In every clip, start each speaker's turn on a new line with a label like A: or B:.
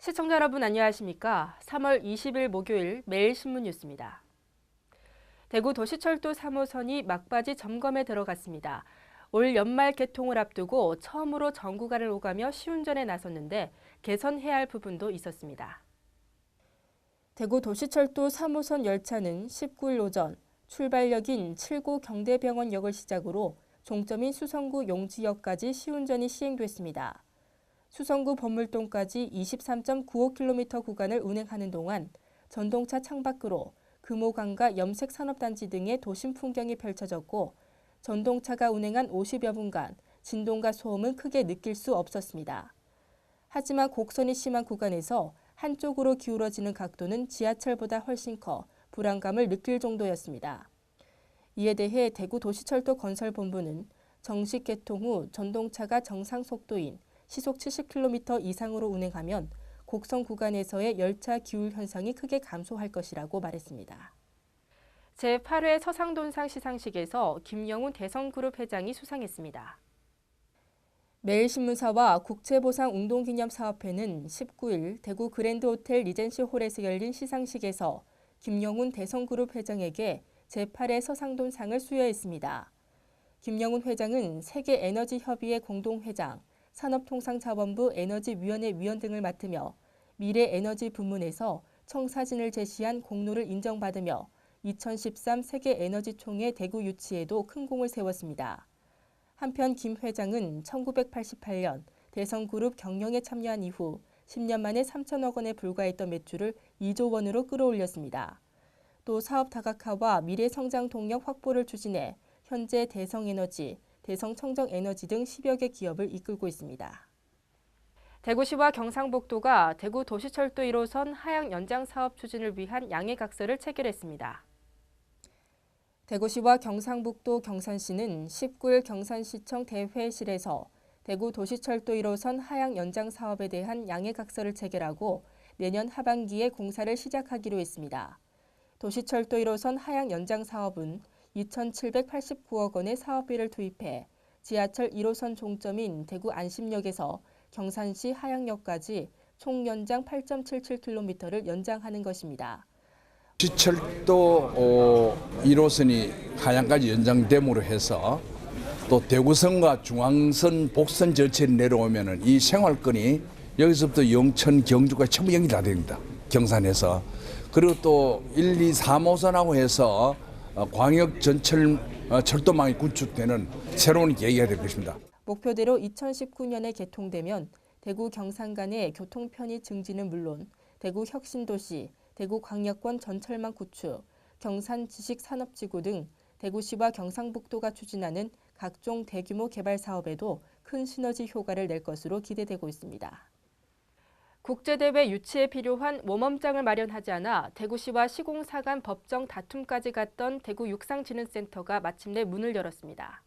A: 시청자 여러분 안녕하십니까? 3월 20일 목요일 매일신문 뉴스입니다. 대구 도시철도 3호선이 막바지 점검에 들어갔습니다. 올 연말 개통을 앞두고 처음으로 정구간을 오가며 시운전에 나섰는데 개선해야 할 부분도 있었습니다. 대구 도시철도 3호선 열차는 19일 오전 출발역인 칠구 경대병원역을 시작으로 종점인 수성구 용지역까지 시운전이 시행됐습니다. 수성구 범물동까지 23.95km 구간을 운행하는 동안 전동차 창밖으로 금호강과 염색산업단지 등의 도심 풍경이 펼쳐졌고 전동차가 운행한 50여 분간 진동과 소음은 크게 느낄 수 없었습니다. 하지만 곡선이 심한 구간에서 한쪽으로 기울어지는 각도는 지하철보다 훨씬 커 불안감을 느낄 정도였습니다. 이에 대해 대구도시철도 건설본부는 정식 개통 후 전동차가 정상 속도인 시속 70km 이상으로 운행하면 곡선 구간에서의 열차 기울 현상이 크게 감소할 것이라고 말했습니다. 제8회 서상돈상 시상식에서 김영훈 대성그룹 회장이 수상했습니다. 매일신문사와 국제보상운동기념사업회는 19일 대구 그랜드호텔 리젠시홀에서 열린 시상식에서 김영훈 대성그룹 회장에게 제8회 서상돈상을 수여했습니다. 김영훈 회장은 세계에너지협의회 공동회장, 산업통상자원부 에너지위원회 위원 등을 맡으며 미래에너지 부문에서 청사진을 제시한 공로를 인정받으며 2013 세계에너지총회 대구 유치에도 큰 공을 세웠습니다. 한편 김 회장은 1988년 대성그룹 경영에 참여한 이후 10년 만에 3천억 원에 불과했던 매출을 2조 원으로 끌어올렸습니다. 또 사업 다각화와 미래 성장 동력 확보를 추진해 현재 대성에너지, 대성청정에너지 등 10여 개 기업을 이끌고 있습니다. 대구시와 경상북도가 대구 도시철도 1호선 하향 연장 사업 추진을 위한 양해각서를 체결했습니다. 대구시와 경상북도 경산시는 19일 경산시청 대회실에서 대구 도시철도 1호선 하향 연장 사업에 대한 양해각서를 체결하고 내년 하반기에 공사를 시작하기로 했습니다. 도시철도 1호선 하향 연장 사업은 2,789억 원의 사업비를 투입해 지하철 1호선 종점인 대구 안심역에서 경산시 하양역까지 총 연장 8.77km를 연장하는 것입니다.
B: 도시철도 1호선이 하양까지 연장됨으로 해서 또 대구선과 중앙선 복선 전철이 내려오면 이 생활권이 여기서부터 영천, 경주까지 전부 연결이 다 됩니다. 경산에서. 그리고 또 1, 2, 3호선하고 해서 광역 전철 철도망이 구축되는 새로운 계기가 될 것입니다.
A: 목표대로 2019년에 개통되면 대구 경산 간의 교통 편의 증진은 물론 대구 혁신도시, 대구 광역권 전철망 구축, 경산 지식산업지구 등 대구시와 경상북도가 추진하는 각종 대규모 개발 사업에도 큰 시너지 효과를 낼 것으로 기대되고 있습니다. 국제대회 유치에 필요한 모범장을 마련하지 않아 대구시와 시공사 간 법정 다툼까지 갔던 대구육상진흥센터가 마침내 문을 열었습니다.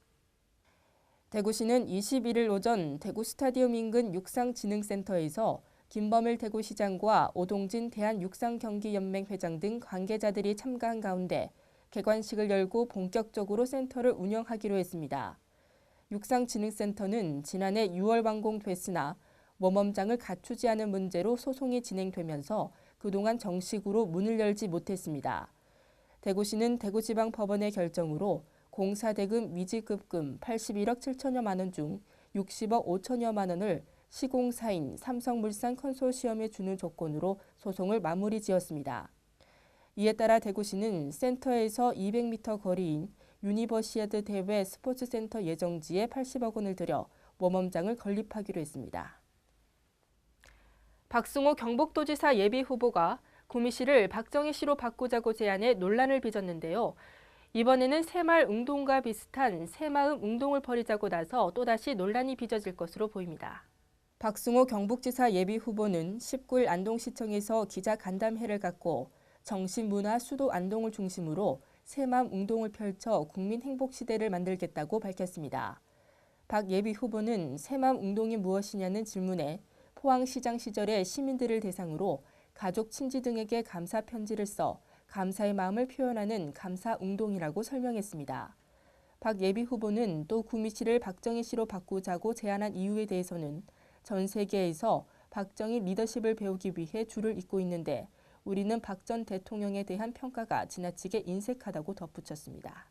A: 대구시는 21일 오전 대구 스타디움 인근 육상진흥센터에서 김범일 대구시장과 오동진 대한육상경기연맹 회장 등 관계자들이 참가한 가운데 개관식을 열고 본격적으로 센터를 운영하기로 했습니다. 육상진흥센터는 지난해 6월 완공됐으나 모범장을 갖추지 않은 문제로 소송이 진행되면서 그동안 정식으로 문을 열지 못했습니다. 대구시는 대구지방법원의 결정으로 공사대금 미지급금 81억 7천여만 원 중 60억 5천여만 원을 시공사인 삼성물산 컨소시엄에 주는 조건으로 소송을 마무리 지었습니다. 이에 따라 대구시는 센터에서 200m 거리인 유니버시아드 대회 스포츠센터 예정지에 80억 원을 들여 모범장을 건립하기로 했습니다. 박승호 경북도지사 예비후보가 구미시를 박정희 시로 바꾸자고 제안해 논란을 빚었는데요. 이번에는 새마을 운동과 비슷한 새마음 운동을 벌이자고 나서 또다시 논란이 빚어질 것으로 보입니다. 박승호 경북지사 예비후보는 19일 안동시청에서 기자간담회를 갖고 정신문화 수도 안동을 중심으로 새마음 운동을 펼쳐 국민행복시대를 만들겠다고 밝혔습니다. 박 예비후보는 새마음 운동이 무엇이냐는 질문에 포항시장 시절에 시민들을 대상으로 가족, 친지 등에게 감사 편지를 써 감사의 마음을 표현하는 감사운동이라고 설명했습니다. 박 예비후보는 또 구미시를 박정희 시로 바꾸자고 제안한 이유에 대해서는 전 세계에서 박정희 리더십을 배우기 위해 줄을 잇고 있는데 우리는 박 전 대통령에 대한 평가가 지나치게 인색하다고 덧붙였습니다.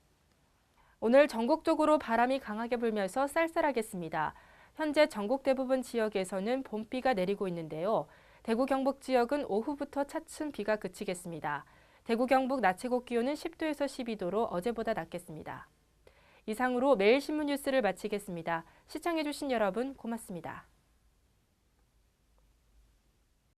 A: 오늘 전국적으로 바람이 강하게 불면서 쌀쌀하겠습니다. 현재 전국 대부분 지역에서는 봄비가 내리고 있는데요. 대구 경북 지역은 오후부터 차츰 비가 그치겠습니다. 대구 경북 낮 최고 기온은 10도에서 12도로 어제보다 낮겠습니다. 이상으로 매일 신문 뉴스를 마치겠습니다. 시청해주신 여러분 고맙습니다.